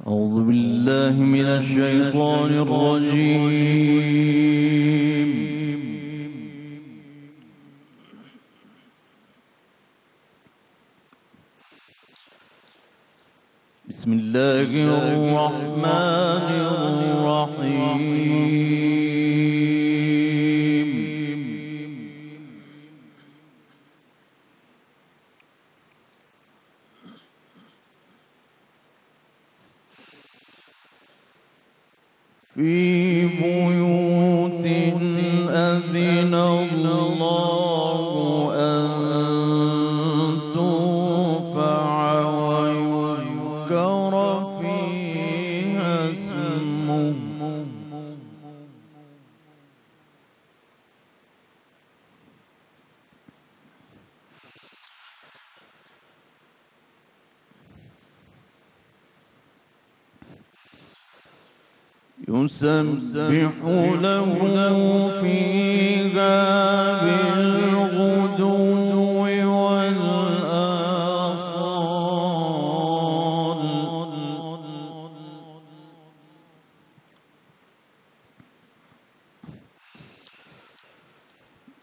أعوذ بالله من الشيطان الرجيم. بسم الله الرحمن الرحيم. في بيوت أذن الله أن ترفع ويذكر فيها اسمه يسبح له فيها بالغدو والآصال.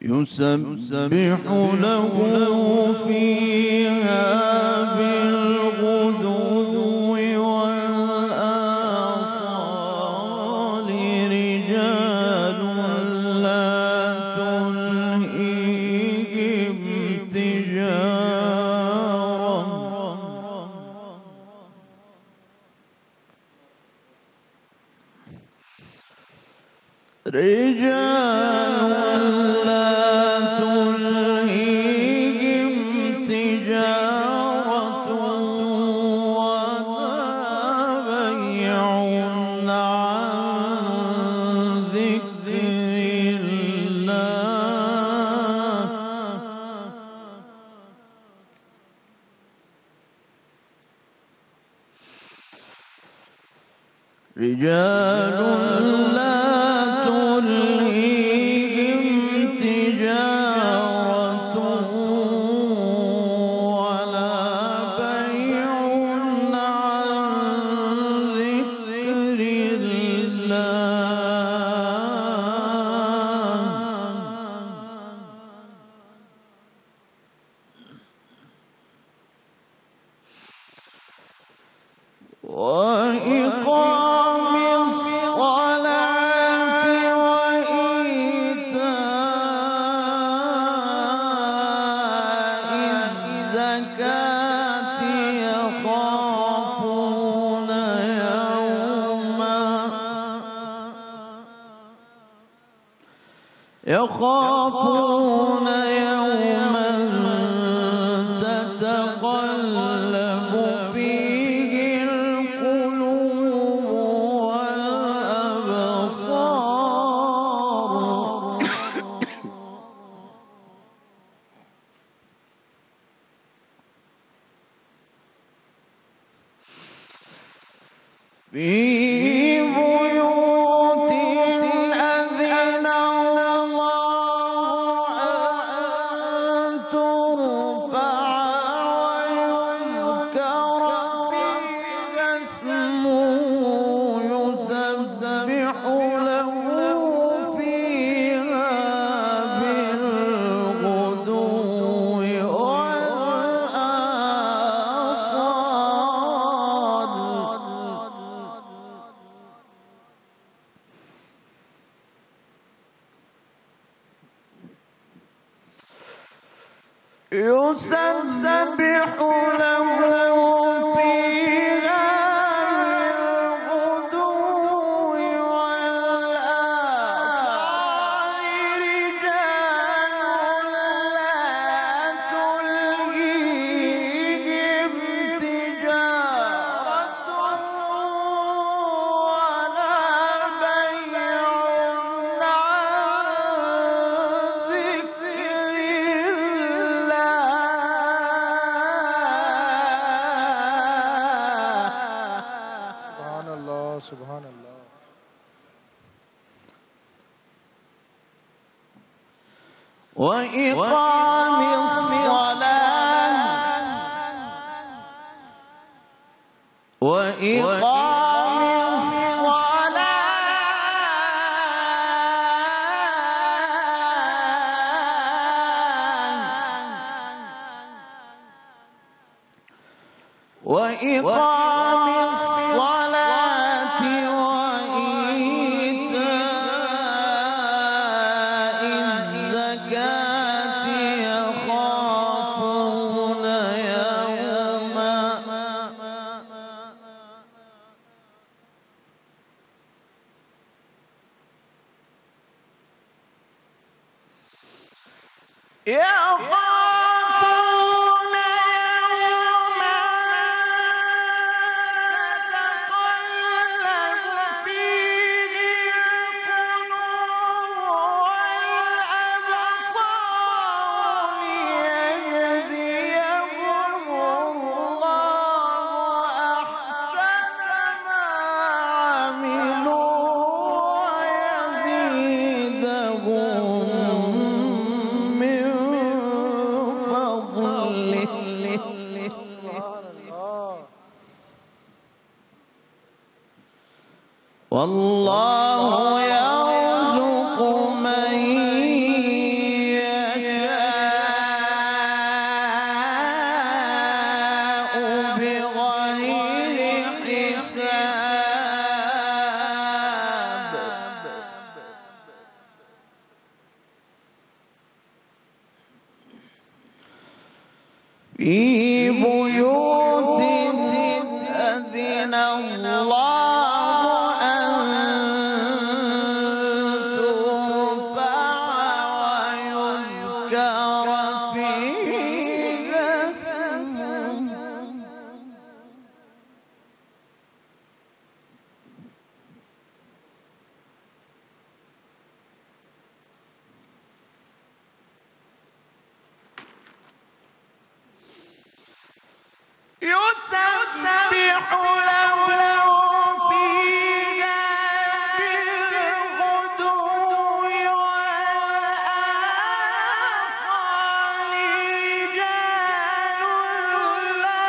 يسبح له فيها بالغدو والآصال رجال لا تلهيهم تجارة ولا بيع عن ذكر الله. رجال لا تلهيهم تجارة ولا بيع عن ذكر الله وإقام الصلاة وإيتاء الزكاة يخافون يوما تتقلب فيه القلوب والأبصار. في بيوت أذن الله أن ترفع ويذكر فيها اسمه يسبح له فيها بالغدو والآصال. يسبح له فيها بالغدو والآصال رجال لا تلهيهم تجارة ولا بيع عن ذكر سبحان اللہ. وإقام الصلاة وإقام الصلاة وإيتاء الزكاة يخافون يوما والله يرزق من يشاء بغير حساب في بيوت أذن الله يسبح له فيها بالغدو والآصال رجال لا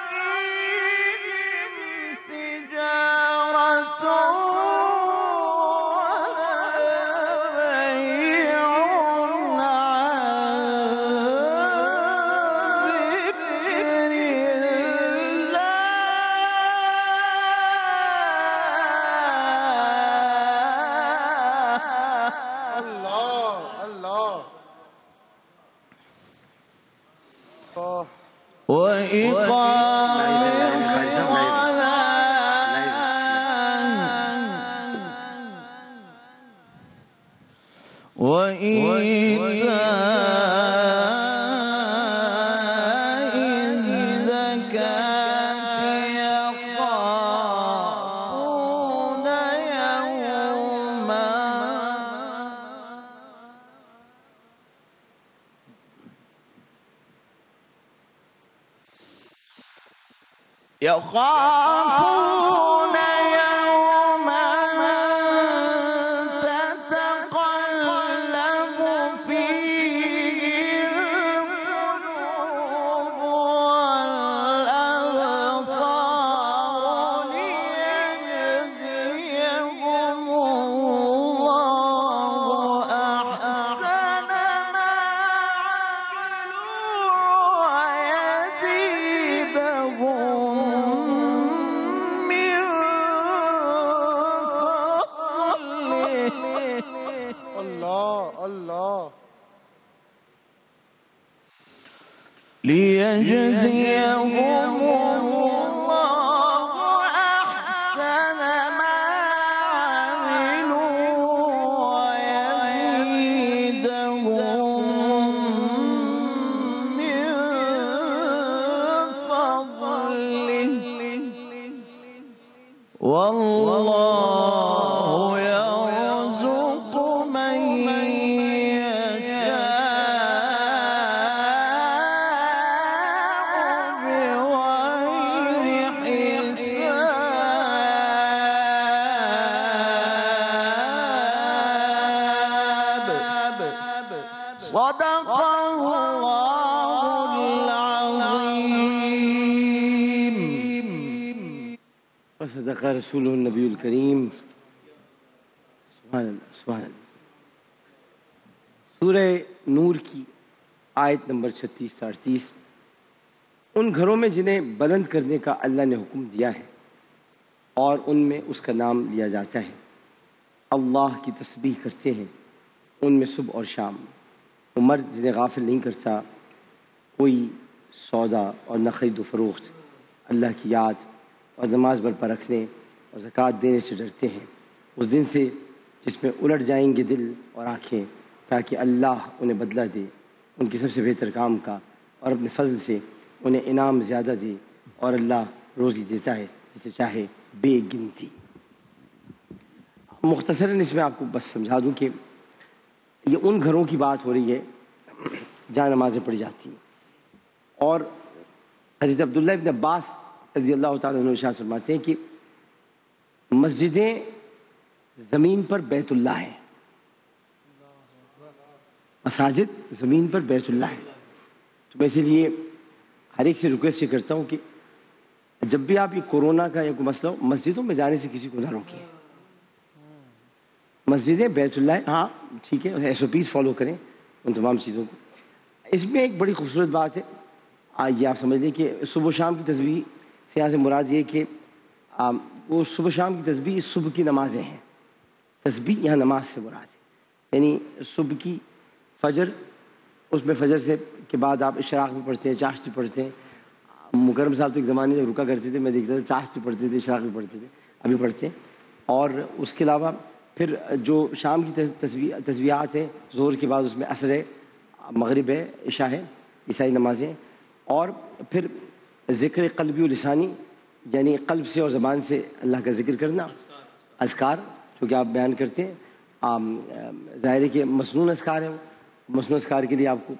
تلهيهم تجارة وإقام الصلاة وإيتاء الزكاة يخافون يوما يخافون يوما تتقلب فيه القلوب والأبصار ليجزيهم الله أحسن ما عملوا ويزيدهم ليجزيهم الله أحسن ما عملوا ويزيدهم من فضله والله يرزق من صدق الله العظيم وصدق رسوله النبی الکریم. سبحان اللہ سبحان اللہ. سورہ نور کی آیت نمبر 36 38 ان گھروں میں جنہیں بلند کرنے کا اللہ نے حکم دیا ہے اور ان میں اس کا نام لیا جاتا ہے، اللہ کی تسبیح کرتے ہیں ان میں صبح اور شام۔ وہ مرد جنہیں غافل نہیں کرتا کوئی سودا اور نہ خرید و فروخت، اللہ کی یاد اور نماز برپا رکھنے اور زکوٰۃ دینے سے ڈرتے ہیں، اس دن سے جس میں الٹ جائیں گے دل اور آنکھیں، تاکہ اللہ انہیں بدلہ دے ان کی سب سے بہتر کام کا اور اپنے فضل سے انہیں انعام زیادہ دے، اور اللہ روزی دیتا ہے جسے چاہے بے گنتی۔ مختصراً اس میں آپ کو بس سمجھا دوں کہ یہ ان گھروں کی بات ہو رہی ہے جہاں نمازیں پڑھی جاتی ہیں، اور حضرت عبداللہ ابن عباس رضی اللہ تعالیٰ عنہ ارشاد فرماتے ہیں کہ مسجدیں زمین پر بیت اللہ ہیں، مساجد زمین پر بیت اللہ ہے۔ تو میں اسی لیے ہر ایک سے ریکویسٹ یہ کرتا ہوں کہ جب بھی آپ یہ کورونا کا یا کوئی مسئلہ ہو، مسجدوں میں جانے سے کسی کو نہ روکیں۔ مسجدیں بیت اللہ ہے، ہاں ٹھیک ہے، ایس او پیز فالو کریں ان تمام چیزوں کو۔ اس میں ایک بڑی خوبصورت بات ہے، یہ آپ سمجھ لیں کہ صبح و شام کی تسبیح سے یہاں سے مراد یہ کہ وہ صبح و شام کی تسبیح صبح کی نمازیں ہیں، تسبیح یہاں نماز سے مراد ہے، یعنی صبح کی فجر، اس میں فجر سے کے بعد آپ اشراق بھی پڑھتے ہیں، چاشت بھی پڑھتے ہیں۔ مکرم صاحب تو ایک زمانے میں رکا کرتے تھے، میں دیکھتا تھا چاشت بھی پڑھتے تھے، اشراق بھی پڑھتے تھے، ابھی پڑھتے ہیں۔ اور اس کے علاوہ پھر جو شام کی تسبیحات ہیں، ظہر کے بعد اس میں عصر ہے، مغرب ہے، عشاء ہے، یہ ساری نمازیں، اور پھر ذکر قلبی و لسانی، یعنی قلب سے اور زبان سے اللہ کا ذکر کرنا، اذکار جو کہ آپ بیان کرتے ہیں، ظاہر ہے کہ مسنون اذکار ہیں، مسنون اذکار کے لیے آپ کو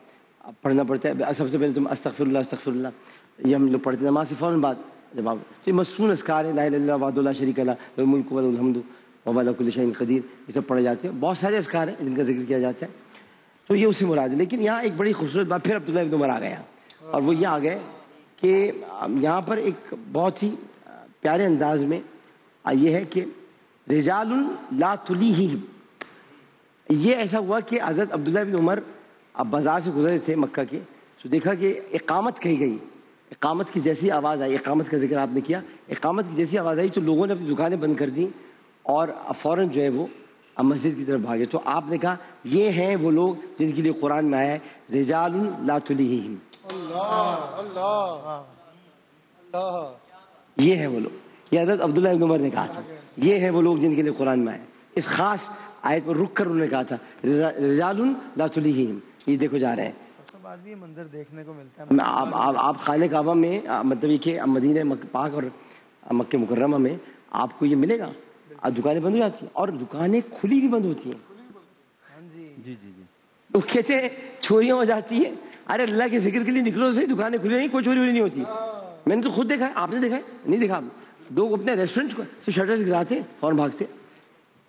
پڑھنا پڑتا ہے۔ سب سے پہلے تم استغفر اللہ استغفر اللہ، یہ ہم لوگ پڑھتے ہیں نماز سے فوراً بعد جب آپ، تو یہ مسنون اذکار ہے، لا الہ الا اللہ وحدہ لا شریک لہ لہ الملک ولہ الحمد وہو علی کل شیء قدیر، یہ سب پڑھے جاتے ہیں۔ بہت سارے اذکار ہیں جن کا ذکر کیا جاتا ہے، تو یہ اس سے مراد ہے۔ لیکن یہاں ایک بڑی خوبصورت بات، پھر عبداللہ ابن عمر آ گیا، اور وہ یہ آ گئے کہ یہاں پر ایک بہت ہی پیارے انداز میں یہ ہے کہ رجال لا تلیہم، یہ ایسا ہوا کہ حضرت عبداللہ بن عمر اب بازار سے گزرے تھے مکہ کے، تو دیکھا کہ اقامت کہی گئی، اقامت کی جیسی آواز آئی، اقامت کا ذکر آپ نے کیا، اقامت کی جیسی آواز آئی تو لوگوں نے اپنی دکانیں بند کر دیں اور فوراً جو ہے وہ مسجد کی طرف بھاگے۔ تو آپ نے کہا یہ ہیں وہ لوگ جن کے لیے قرآن میں آیا ہے رجال لا تلیہم، یہ ہیں وہ لوگ، یہ حضرت عبداللہ بن عمر نے کہا تھا، یہ ہیں وہ لوگ جن کے لیے قرآن میں آیا۔ اس خاص آیت پر رک کر انہوں نے کہا تھا رجال لا تلیہم، یہ دیکھو جا رہے ہیں۔ آج بھی یہ منظر دیکھنے کو ملتا ہے۔ آپ خانہ کعبہ میں، مطلب یہ کہ مدینہ پاک اور مکہ مکرمہ میں آپ کو یہ ملے گا، دکانیں بند ہو جاتی ہیں اور دکانیں کھلی بھی بند ہوتی ہیں۔ جی وہ کہتے ہیں چوریاں ہو جاتی ہیں، ارے اللہ کے ذکر کے لیے نکلو سے دکانیں کھلی نہیں، کوئی چوری ووری نہیں ہوتی۔ میں نے تو خود دیکھا ہے، آپ نے دیکھا ہے؟ نہیں دیکھا؟ لوگ اپنے ریسٹورنٹ سے شٹر سے گراتے ہیں، فوراً بھاگتے ہیں،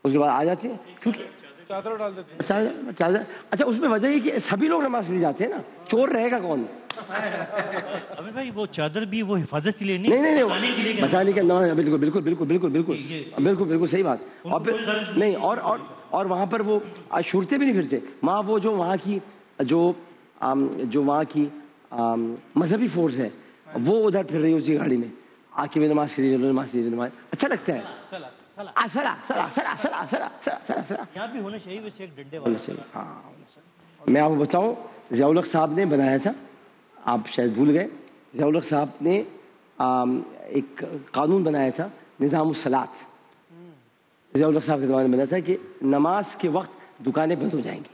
اس کے بعد آ جاتے ہیں، کیونکہ چادر ڈال دیتے ہیں۔ چادر، اچھا اس میں وجہ یہ کہ سبھی لوگ نماز کے لیے جاتے ہیں نا، چور رہے گا کون؟ ابھی بھائی وہ چادر بھی وہ حفاظت کے لیے نہیں بتانے کا نہ، بالکل بالکل بالکل بالکل بالکل بالکل بالکل صحیح بات۔ اور پھر نہیں، اور وہاں پر وہ شورتے بھی نہیں پھرتے وہاں، وہ جو وہاں کی جو وہاں کی مذہبی فورس ہے وہ ادھر پھر رہی ہے اسی گاڑی میں آ کے نماز کے لیے، نماز کے لیے، نماز اچھا لگتا ہے۔ یہاں بھی ہونا چاہیے ویسے ایک ڈنڈے والا۔ میں آپ کو بتاؤں، ضیاء الحق صاحب نے بنایا تھا، آپ شاید بھول گئے، ضیاء الحق صاحب نے ایک قانون بنایا تھا، نظام الصلاۃ۔ ضیاء الحق صاحب کے زمانے میں بنا تھا کہ نماز کے وقت دکانیں بند ہو جائیں گی،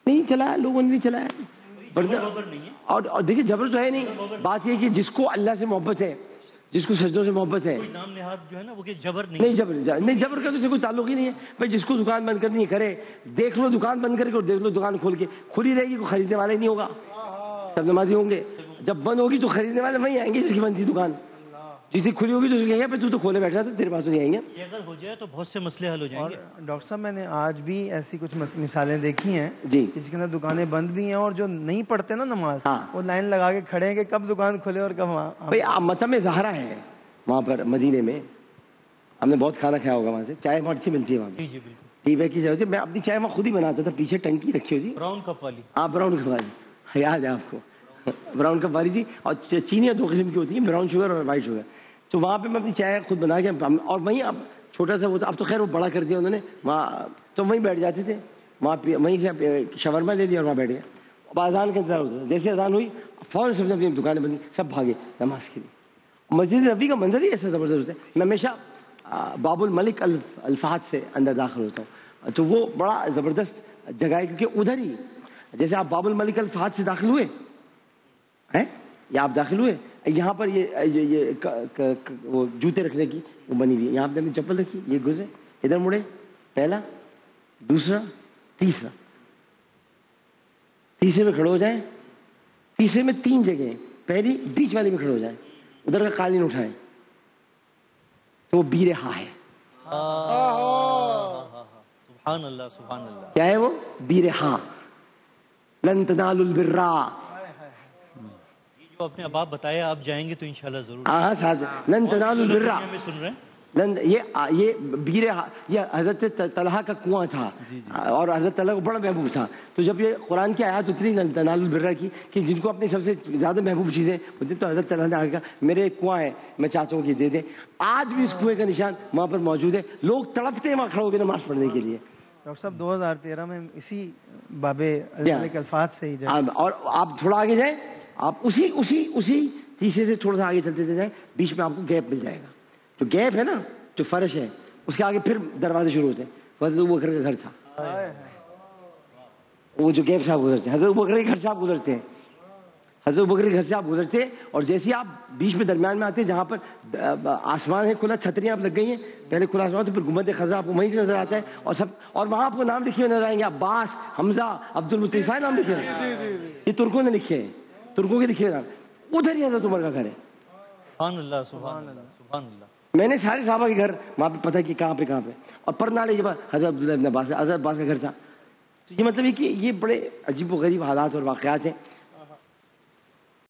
نہیں چلایا لوگوں نے، نہیں چلایا۔ اور دیکھیے جبر تو ہے نہیں، بات یہ کہ جس کو اللہ سے محبت ہے، جس کو سجدوں سے محبت ہے، نام نہاد جو ہے نا وہ کہ جبر نہیں جبر کا تو سے کوئی تعلق ہی نہیں ہے بھائی۔ جس کو دکان بند کرنی ہے کرے، دیکھ لو دکان بند کر کے اور دیکھ لو دکان کھول کے، کھلی رہے گی کوئی خریدنے والے نہیں ہوگا، سب نمازی ہوں گے۔ جب بند ہوگی تو خریدنے والے وہیں آئیں گے جس کی بند تھی دکان، جس کی کھلی ہوگی تو اس کو کہیں گے تو کھولے بیٹھا تھا، تیرے پاس تو نہیں آئیں گے۔ یہ اگر ہو جائے تو بہت سے مسئلے حل ہو جائیں گے۔ اور ڈاکٹر صاحب میں نے آج بھی ایسی کچھ مثالیں دیکھی ہیں جی، جس کے اندر دکانیں بند بھی ہیں اور جو نہیں پڑھتے نا نماز، ہاں، وہ لائن لگا کے کھڑے ہیں کہ کب دکان کھلے اور کب وہاں۔ بھائی متم زہرا ہے وہاں پر مدینے میں، ہم نے بہت کھانا کھایا ہوگا وہاں سے، چائے بہت اچھی ملتی ہے وہاں پہ، جی بالکل، ٹی بیگ کی جگہ میں اپنی چائے وہاں خود ہی بناتا تھا، پیچھے ٹنکی رکھی ہوئی تھی، براؤن کپ والی۔ آپ براؤن کھوائے، یاد ہے آپ کو؟ براؤن کپ والی تھی, اور چینیاں دو قسم کی ہوتی ہیں, براؤن شوگر اور وائٹ شوگر. تو وہاں پہ میں اپنی چائے خود بنا کے, اور وہیں اب چھوٹا سا وہ تھا, اب تو خیر وہ بڑا کر دیا انہوں نے وہاں, تو وہیں بیٹھ جاتے تھے وہاں پہ, وہیں سے شاورما لے لیا اور وہاں بیٹھ گیا. اب اذان کا انتظار ہوتا تھا, جیسے اذان ہوئی فوراً سب نے اپنی دکانیں بندی, سب بھاگے نماز کے لیے. مسجد نبوی کا منظر ہی ایسا زبردست ہوتا ہے. میں ہمیشہ باب الملک الفہد سے اندر داخل ہوتا ہوں, تو وہ بڑا زبردست جگہ ہے, کیونکہ ادھر ہی جیسے آپ باب الملک الفہد سے داخل ہوئے ہیں, یا آپ داخل ہوئے, یہاں پر یہ وہ جوتے رکھنے کی وہ بنی ہوئی ہے, یہاں پہ اپنی چپل رکھی, یہ گزرے, ادھر مڑے, پہلا, دوسرا, تیسرا, تیسرے میں کھڑے ہو جائیں, تیسرے میں 3 جگہ ہیں, پہلی بیچ والی میں کھڑے ہو جائیں, ادھر کا قالین اٹھائیں, تو وہ بیرہا ہے. سبحان اللہ سبحان اللہ. کیا ہے وہ بیرہا؟ لن تنالوا البر, جو اپنے اباب بتایا, آپ جائیں گے تو انشاءاللہ ضرور. ہاں ساتھ لن تنالوا البر, میں سن رہے ہیں یہ بیرہا, یہ حضرت طلحہ کا کنواں تھا, اور حضرت طلحہ کو بڑا محبوب تھا. تو جب یہ قرآن کی آیات اتری لن تنالوا البر کی, کہ جن کو اپنی سب سے زیادہ محبوب چیزیں ہوتی, تو حضرت طلحہ نے آگے کہا میرے ایک کنواں ہے, میں چاہتا ہوں کہ دے دیں. آج بھی اس کنویں کا نشان وہاں پر موجود ہے, لوگ تڑپتے ہیں وہاں کھڑے ہو کے نماز پڑھنے کے لیے. ڈاکٹر صاحب 2013 میں اسی باب الملک الفہد سے ہی اور آپ تھوڑا آگے جائیں, آپ اسی تیسرے سے تھوڑا سا آگے چلتے جائیں, بیچ میں آپ کو گیپ مل جائے گا. جو گیپ ہے نا, جو فرش ہے, اس کے آگے پھر دروازے شروع ہوتے ہیں. حضرت ابوبکر کا گھر تھا, وہ جو گیپ سے آپ گزرتے ہیں, حضرت ابوبکر کے گھر سے آپ گزرتے ہیں, حضرت ابوبکر کے گھر سے آپ گزرتے ہیں, اور جیسے ہی آپ بیچ میں درمیان میں آتے ہیں جہاں پر آسمان ہے کھلا, چھتریاں آپ لگ گئی ہیں, پہلے کھلا آسمان, تو پھر گنبد خضرا آپ کو وہیں سے نظر آتا ہے, اور سب, اور وہاں آپ کو نام لکھے ہوئے نظر آئیں گے, عباس, حمزہ, عبد المطلب, سارے نام لکھے ہیں. یہ ترکوں نے لکھے ہیں, ترکوں کے لکھے ہوئے نام. ادھر ہی حضرت عمر کا گھر ہے. سبحان اللہ سبحان اللہ سبحان اللہ. میں نے سارے صحابہ کے گھر وہاں پہ پتہ کہ کہاں پہ, اور پرنالے کے بعد حضرت عبداللہ ابن عباس, حضرت عباس کا گھر تھا. تو یہ مطلب ہے کہ یہ بڑے عجیب و غریب حالات اور واقعات ہیں